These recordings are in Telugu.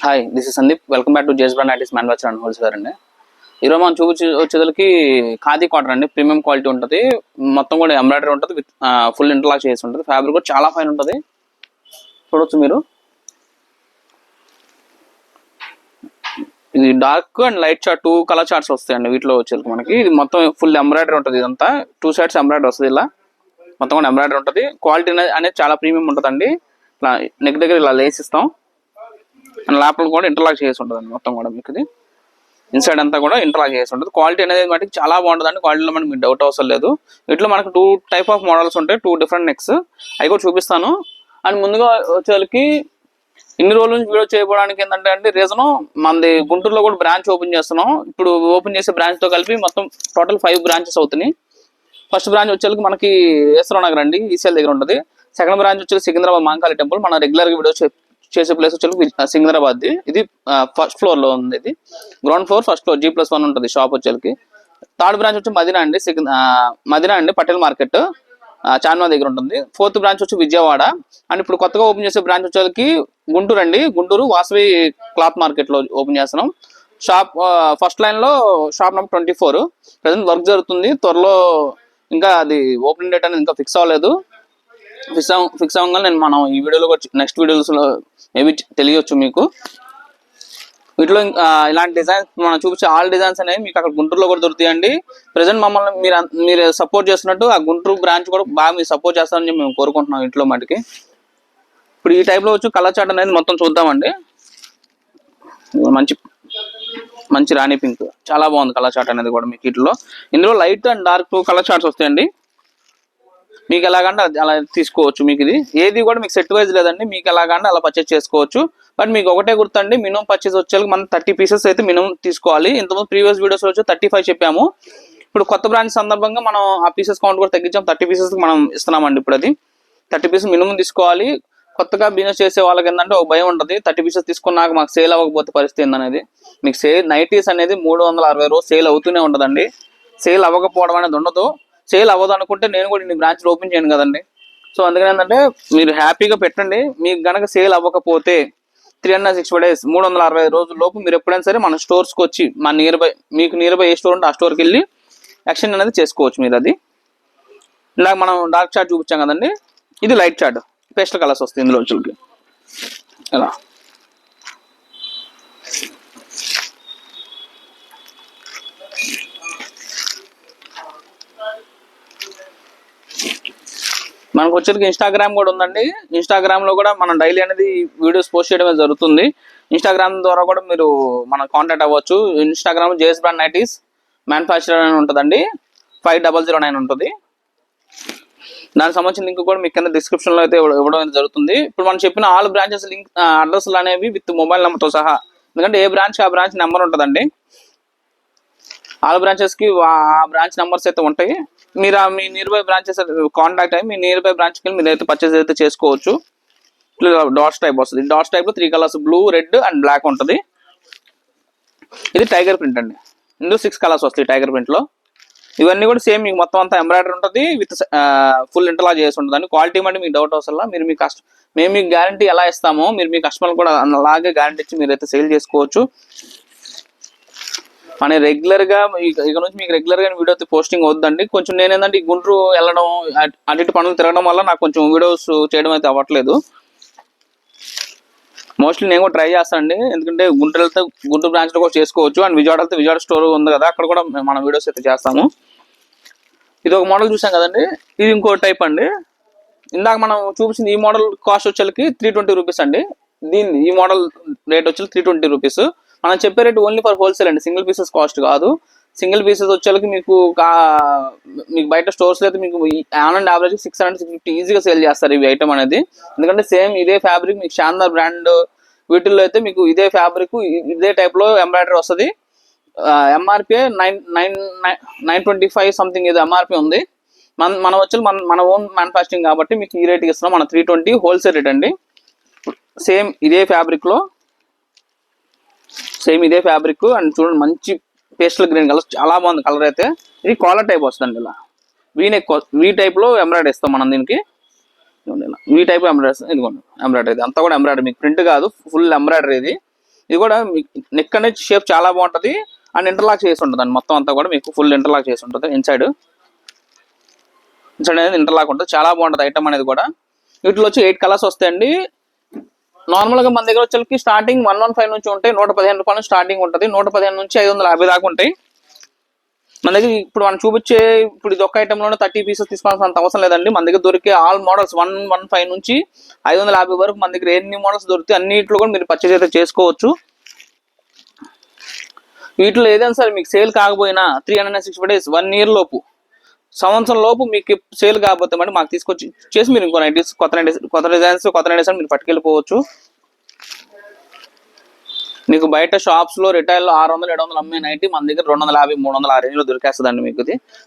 Hi, this is Sandeep. Welcome back to J's brand artist manufacturer and wholesaler అండి. ఈరోజు మనం వచ్చేసరికి ఖాదీ కాటన్ అండి. ప్రీమియం క్వాలిటీ ఉంటుంది. మొత్తం కూడా ఎంబ్రాయిడరీ ఉంటుంది. విత్ ఫుల్ ఇంటర్లాక్ చేసి ఉంటుంది. ఫ్యాబ్రిక్ కూడా చాలా ఫైన్ ఉంటుంది. చూడొచ్చు మీరు. ఇది dark and light chart 2 colour charts వస్తాయండి వీటిలో వచ్చేసరికి మనకి. ఇది మొత్తం ఫుల్ ఎంబ్రాయిడరీ ఉంటుంది. ఇదంతా 2 సైడ్స్ ఎంబ్రాయిడరీ వస్తుంది. ఇలా మొత్తం కూడా ఎంబ్రాయిడరీ ఉంటుంది. క్వాలిటీ అనేది చాలా ప్రీమియం ఉంటుందండి. ఇట్లా నెక్ దగ్గర ఇలా లేస్ ఇస్తాం. అండ్ లోపల కూడా ఇంటర్లాక్ చేసి ఉంటుంది మొత్తం కూడా. మీకు ఇది ఇన్సైడ్ అంతా కూడా ఇంటర్లాక్ చేసి ఉంటుంది. క్వాలిటీ అనేది మనకి చాలా బాగుంటుందండి. క్వాలిటీలో మనకి మీకు డౌట్ అవసరం లేదు. వీటిలో మనకు 2 టైప్ ఆఫ్ మోడల్స్ ఉంటాయి. 2 డిఫరెంట్ నెక్స్ అవి కూడా చూపిస్తాను. అండ్ ముందుగా వచ్చేసరికి ఇన్ని రోజుల నుంచి వీడియో చేయడానికి ఏంటంటే రీజన్, మనది గుంటూరులో కూడా బ్రాంచ్ ఓపెన్ చేస్తున్నాం. ఇప్పుడు ఓపెన్ చేసే బ్రాంచ్ తో కలిపి మొత్తం టోటల్ 5 బ్రాంచెస్ అవుతున్నాయి. ఫస్ట్ బ్రాంచ్ వచ్చేసరికి మనకి ఈశ్వరరావు నగర్ అండి, ఈసీఎల్ దగ్గర ఉంటుంది. సెకండ్ బ్రాంచ్ వచ్చేసి సికింద్రాబాద్ మహంకాళి టెంపుల్. మన రెగ్యులర్ గా వీడియో చేసే ప్లేస్ వచ్చి సికింద్రాబాద్. ఇది ఫస్ట్ ఫ్లోర్ లో ఉంది. ఇది ground floor, first floor G+1 ఉంటుంది షాప్ వచ్చేసరికి. థర్డ్ బ్రాంచ్ వచ్చి మదీనా అండి, మదీనా అండి, పటేల్ మార్కెట్ చార్మినార్ దగ్గర ఉంటుంది. ఫోర్త్ బ్రాంచ్ వచ్చి విజయవాడ. అండ్ ఇప్పుడు కొత్తగా ఓపెన్ చేసే బ్రాంచ్ వచ్చేసరికి గుంటూరు అండి, గుంటూరు వాసవి క్లాత్ మార్కెట్ లో ఓపెన్ చేస్తున్నాం. షాప్ ఫస్ట్ లైన్ లో షాప్ నెంబర్ 24. ప్రజెంట్ వర్క్ జరుగుతుంది. త్వరలో ఇంకా అది ఓపెనింగ్ డేట్ అనేది ఇంకా ఫిక్స్ అవ్వలేదు. ఫిక్స్ అవ్వగా మనం ఈ వీడియోలో నెక్స్ట్ వీడియోస్ లో మేబీ తెలియచ్చు మీకు. వీటిలో ఇలాంటి డిజైన్స్ మనం చూపించే ఆల్ డిజైన్స్ అనేవి మీకు అక్కడ గుంటూరులో కూడా దొరుకుతాయండి. ప్రజెంట్ మమ్మల్ని మీరు సపోర్ట్ చేస్తున్నట్టు ఆ గుంటూరు బ్రాంచ్ కూడా బాగా మీరు సపోర్ట్ చేస్తారని చెప్పి మేము కోరుకుంటున్నాం ఇంట్లో మటుకి. ఇప్పుడు ఈ టైప్ లో వచ్చి కలర్ చార్ట్ అనేది మొత్తం చూద్దామండి. మంచి రాణి పింక్, చాలా బాగుంది కలర్ చార్ట్ అనేది కూడా మీకు. ఇందులో light and dark 2 colour charts వస్తాయండి. మీకు ఎలాగంటే అలా తీసుకోవచ్చు. మీకు ఇది ఏది కూడా మీకు సెట్ వైజ్ లేదండి. మీకు ఎలాగంటే అలా పర్చేస్ చేసుకోవచ్చు. బట్ మీకు ఒకటే గుర్తండి, మినిమం పర్చేస్ వచ్చేసి మనం 30 పీసెస్ అయితే మినిమం తీసుకోవాలి. ఇంతకుముందు ప్రీవియస్ వీడియోస్ వచ్చి 35 చెప్పాము. ఇప్పుడు కొత్త బ్రాంచ్ సందర్భంగా మనం ఆ పీసెస్ కౌంట్ కూడా తగ్గించాం. 30 పీసెస్ మనం ఇస్తున్నామండి. ఇప్పుడు అది 30 పీసెస్ మినిమం తీసుకోవాలి. కొత్తగా బిజినెస్ చేసే వాళ్ళకి ఏంటంటే ఒక భయం ఉంటుంది, 30 పీసెస్ తీసుకున్నాక మాకు సేల్ అవ్వకపోతే పరిస్థితి ఏందనేది. మీకు నైటీస్ అనేది 360 రోజు సేల్ అవుతూనే ఉంటుందండి. సేల్ అవ్వకపోవడం అనేది ఉండదు. సేల్ అవ్వదు అనుకుంటే నేను కూడా ఇన్ని బ్రాంచ్లు ఓపెన్ చేయను కదండి. సో అందుకని ఏంటంటే మీరు హ్యాపీగా పెట్టండి. మీకు గనక సేల్ అవ్వకపోతే 365 days 365 రోజుల లోపు మీరు ఎప్పుడైనా సరే మన స్టోర్స్కి వచ్చి మీకు నియర్ బై ఏ స్టోర్ ఉంటే ఆ స్టోర్కి వెళ్ళి యాక్షన్ అనేది చేసుకోవచ్చు మీరు. అది ఇలా మనం డార్క్ చార్ట్ చూపించాం కదండి. ఇది లైట్ చార్ట్, పేస్టల్ కలర్స్ వస్తాయి ఇందులో వచ్చి ఇలా. మనకు వచ్చేసరికి ఇన్స్టాగ్రామ్ కూడా ఉందండి. ఇన్స్టాగ్రామ్ లో కూడా మనం డైలీ అనేది వీడియోస్ పోస్ట్ చేయడమే జరుగుతుంది. ఇన్స్టాగ్రామ్ ద్వారా కూడా మీరు మనం కాంటాక్ట్ అవ్వచ్చు. Instagram JS brand nighties manufacturer అని ఉంటుందండి, 5009 ఉంటుంది. దానికి సంబంధించిన లింక్ కూడా మీకు కింద డిస్క్రిప్షన్ లో అయితే ఇవ్వడం జరుగుతుంది. ఇప్పుడు మనం చెప్పిన ఆల్ బ్రాంచెస్ లింక్ అడ్రస్లు అనేవి విత్ మొబైల్ నెంబర్తో సహా. ఎందుకంటే ఏ బ్రాంచ్ ఆ బ్రాంచ్ నెంబర్ ఉంటుందండి. ఆల్ బ్రాంచెస్ కి ఆ బ్రాంచ్ నెంబర్స్ అయితే ఉంటాయి. మీరు మీ నియర్ బై బ్రాంచెస్ కాంటాక్ట్ అయ్యి మీ నియర్ బై బ్రాంచ్కి వెళ్ళి మీరు అయితే పర్చేస్ అయితే చేసుకోవచ్చు. డాట్స్ టైప్ వస్తుంది. డాట్స్ టైప్ లో 3 colours, blue, red and black ఉంటుంది. ఇది టైగర్ ప్రింట్ అండి. ఇందులో 6 కలర్స్ వస్తాయి టైగర్ ప్రింట్ లో. ఇవన్నీ కూడా సేమ్ మీకు మొత్తం అంతా ఎంబ్రాయిడరీ ఉంటుంది విత్ ఫుల్ ఇంటర్లాక్ చేసి ఉంటుంది అండి. క్వాలిటీ అంటే మీకు డౌట్ అవసరం. మీరు మీ మేము మీకు గ్యారంటీ ఎలా ఇస్తామో మీరు మీ కస్టమర్ కూడా అలాగే గ్యారంటీ ఇచ్చి మీరైతే సేల్ చేసుకోవచ్చు. మన రెగ్యులర్ గా ఇక నుంచి మీకు రెగ్యులర్ గా వీడియో పోస్టింగ్ అవుతుందండి. కొంచెం నేనేంటంటే ఈ గుంటూరు వెళ్ళడం అటు పనులు తిరగడం వల్ల నాకు కొంచెం వీడియోస్ చేయడం అయితే అవ్వట్లేదు. మోస్ట్లీ నేను కూడా ట్రై చేస్తానండి. ఎందుకంటే గుంటూరు వెళ్తే గుంటూరు బ్రాంచ్ లో కూడా చేసుకోవచ్చు. అండ్ విజయవాడ వెళ్తే విజయవాడ స్టోర్ ఉంది కదా, అక్కడ కూడా మనం వీడియోస్ అయితే చేస్తాము. ఇది ఒక మోడల్ చూసాం కదండి. ఇది ఇంకో టైప్ అండి. ఇందాక మనం చూపించింది ఈ మోడల్ కాస్ట్ వచ్చేకి 320 రూపీస్ అండి. ఈ మోడల్ రేట్ వచ్చి 320 రూపీస్. మనం చెప్పే రేట్ ఓన్లీ ఫర్ హోల్సేల్ అండి, సింగిల్ పీసెస్ కాస్ట్ కాదు. సింగిల్ పీసెస్ వచ్చేకి మీకు బయట స్టోర్స్ లో అయితే మీకు ఆన్ అండ్ యావరేజ్ 600-650 ఈజీగా సేల్ చేస్తారు ఇవి ఐటమ్ అనేది. ఎందుకంటే సేమ్ ఇదే ఫ్యాబ్రిక్ మీకు శాందార్ బ్రాండ్ వీటిల్లో అయితే మీకు ఇదే ఫ్యాబ్రిక్ ఇదే టైప్ లో ఎంబ్రాయిడరీ వస్తుంది. ఎంఆర్పీ 925 సంథింగ్ ఏదో ఎంఆర్పీ ఉంది. మనం వచ్చి మన ఓన్ మ్యానుఫ్యాక్చరింగ్ కాబట్టి మీకు ఈ రేట్కి ఇస్తున్నాం. మన 320 హోల్సేల్ రేట్ అండి. సేమ్ ఇదే ఫ్యాబ్రిక్ అండ్ చూడండి మంచి పేస్టల్ గ్రీన్ కలర్, చాలా బాగుంది కలర్ అయితే. ఇది కాలర్ టైప్ వస్తుంది. ఇలా వీ టైప్ లో ఎంబ్రాయిడరీ ఇస్తాం మనం దీనికి. ఈ టైప్ ఎంబ్రాయిడరీ, ఇదిగోండి ఎంబ్రాయిడరీ అంతా కూడా ఎంబ్రాయిడరీ, మీకు ప్రింట్ కాదు, ఫుల్ ఎంబ్రాయిడరీ. ఇది ఇది కూడా నెక్ అనేది షేప్ చాలా బాగుంటుంది అండ్ ఇంటర్లాక్ చేసి ఉంటుంది అండి. మొత్తం అంతా కూడా మీకు ఫుల్ ఇంటర్లాక్ చేసి ఉంటుంది. ఇన్సైడ్ అనేది ఇంటర్లాక్ ఉంటుంది, చాలా బాగుంటుంది ఐటమ్ అనేది కూడా. వీటిలో వచ్చి 8 కలర్స్ వస్తాయండి. నార్మల్గా మన దగ్గర వచ్చేకి స్టార్టింగ్ 115 నుంచి ఉంటాయి, 115 రూపాయల నుంచి స్టార్టింగ్ ఉంటుంది, 115 నుంచి 550 దాకా ఉంటాయి మన దగ్గర. ఇప్పుడు మనం చూపించే ఇప్పుడు ఇది ఒక్క ఐటెంలోనే 30 పీసెస్ తీసుకోవాల్సిన అంత అవసరం లేదండి. మన దగ్గర దొరికే ఆల్ మోడల్స్ 115 నుంచి 550 వరకు మన దగ్గర ఎన్ని మోడల్స్ దొరుకుతాయి అన్నిట్లో కూడా మీరు పర్చేజ్ అయితే చేసుకోవచ్చు. వీటిలో ఏదైనా సరే మీకు సేల్ కాకపోయినా 365 days 1 year లోపు, సంవత్సరం లోపు మీకు సేల్ కాకపోతే మరి మాకు తీసుకొచ్చి చేసి మీరు ఇంకో నైటీస్ కొత్త డిజైన్స్ మీరు పట్టుకెళ్ళిపోవచ్చు. మీకు బయట షాప్స్ లో రిటైల్ 600-700 అమ్మే నైటీ మన దగ్గర 250-300 ఆ రేంజ్ లో దొరికేస్తుందండి మీకు.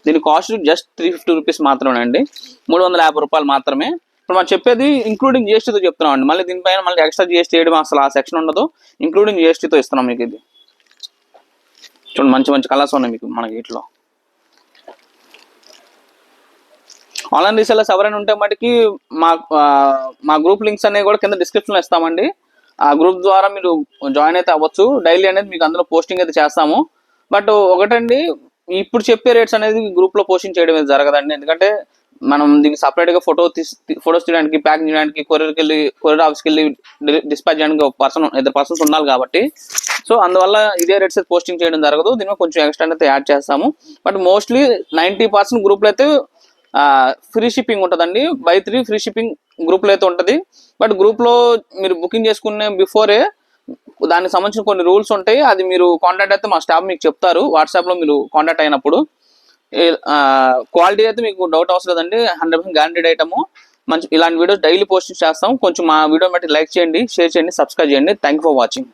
దీని కాస్ట్ జస్ట్ 350 రూపీస్ మాత్రమే అండి, 350 రూపాయలు మాత్రమే. ఇప్పుడు మనం చెప్పేది ఇంక్లూడింగ్ జిఎస్టీతో చెప్తున్నాం అండి. మళ్ళీ దీనిపైన మళ్ళీ ఎక్స్ట్రా జిఎస్టీ వేయడం అసలు ఆ సెక్షన్ ఉండదు, ఇంక్లూడింగ్ జిఎస్టీతో ఇస్తున్నాం మీకు. ఇది చూడండి మంచి మంచి కలర్స్ ఉన్నాయి మీకు మనకి వీటిలో. ఆన్లైన్ రీసెల్లర్స్ ఎవరైనా ఉంటే మటుకి మా గ్రూప్ లింక్స్ అనేవి కూడా కింద డిస్క్రిప్షన్లో ఇస్తామండి. ఆ గ్రూప్ ద్వారా మీరు జాయిన్ అయితే అవ్వచ్చు. డైలీ అనేది మీకు అందులో పోస్టింగ్ అయితే చేస్తాము. బట్ ఒకటండి, ఇప్పుడు చెప్పే రేట్స్ అనేది గ్రూప్లో పోస్టింగ్ చేయడం అయితే జరగదండి. ఎందుకంటే మనం దీనికి సపరేట్గా ఫొటోస్ తీయడానికి, ప్యాకింగ్ చేయడానికి, కొరియర్ ఆఫీస్కి వెళ్ళి డిస్పాచ్ చేయడానికి ఇద్దరు పర్సన్స్ ఉండాలి కాబట్టి, సో అందువల్ల ఇదే రేట్స్ పోస్టింగ్ చేయడం జరగదు. దీనిలో కొంచెం ఎక్స్ట్రా అయితే యాడ్ చేస్తాము. బట్ మోస్ట్లీ 90% గ్రూప్లో అయితే ఫ్రీ షిప్పింగ్ ఉంటుందండి. బై 3 ఫ్రీ షిప్పింగ్ గ్రూప్లో అయితే ఉంటుంది. బట్ గ్రూప్లో మీరు బుకింగ్ చేసుకునే బిఫోరే దానికి సంబంధించిన కొన్ని రూల్స్ ఉంటాయి. అది మీరు కాంటాక్ట్ అయితే మా స్టాఫ్ మీకు చెప్తారు వాట్సాప్లో మీరు కాంటాక్ట్ అయినప్పుడు. క్వాలిటీ అయితే మీకు డౌట్ అవసరం లేదండి, 100% గ్యారంటీడ్ ఐటమ్. మంచి ఇలాంటి వీడియోస్ డైలీ పోస్ట్ చేస్తాం. కొంచెం మా వీడియో బట్టి లైక్ చేయండి, షేర్ చేయండి, సబ్స్క్రైబ్ చేయండి. Thank you for watching.